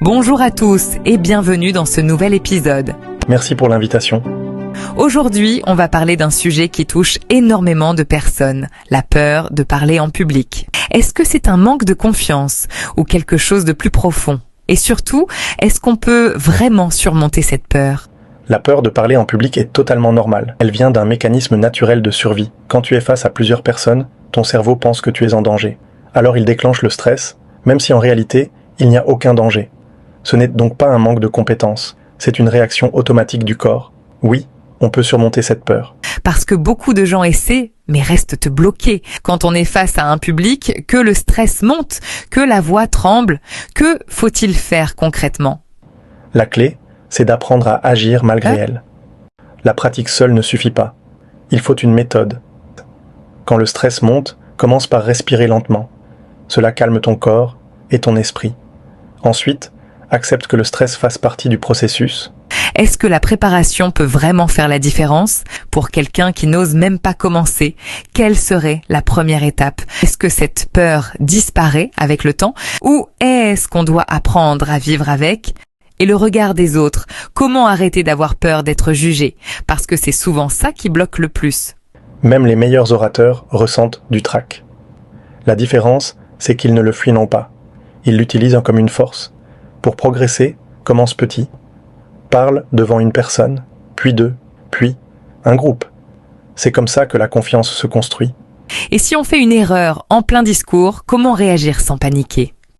Bonjour à tous et bienvenue dans ce nouvel épisode. Merci pour l'invitation. Aujourd'hui, on va parler d'un sujet qui touche énormément de personnes, la peur de parler en public. Est-ce que c'est un manque de confiance ou quelque chose de plus profond? Et surtout, est-ce qu'on peut vraiment surmonter cette peur? La peur de parler en public est totalement normale. Elle vient d'un mécanisme naturel de survie. Quand tu es face à plusieurs personnes, ton cerveau pense que tu es en danger. Alors il déclenche le stress, même si en réalité, il n'y a aucun danger. Ce n'est donc pas un manque de compétence, c'est une réaction automatique du corps. Oui, on peut surmonter cette peur. Parce que beaucoup de gens essaient, mais restent bloqués. Quand on est face à un public, que le stress monte, que la voix tremble, que faut-il faire concrètement? La clé, c'est d'apprendre à agir malgré elle. La pratique seule ne suffit pas. Il faut une méthode. Quand le stress monte, commence par respirer lentement. Cela calme ton corps et ton esprit. Ensuite, accepte que le stress fasse partie du processus. Est-ce que la préparation peut vraiment faire la différence? Pour quelqu'un qui n'ose même pas commencer, quelle serait la première étape? Est-ce que cette peur disparaît avec le temps? Ou est-ce qu'on doit apprendre à vivre avec? Et le regard des autres, comment arrêter d'avoir peur d'être jugé? Parce que c'est souvent ça qui bloque le plus. Même les meilleurs orateurs ressentent du trac. La différence, c'est qu'ils ne le fuient non pas. Ils l'utilisent comme une force. Pour progresser, commence petit. Parle devant une personne, puis deux, puis un groupe. C'est comme ça que la confiance se construit. Et si on fait une erreur en plein discours, comment réagir sans paniquer?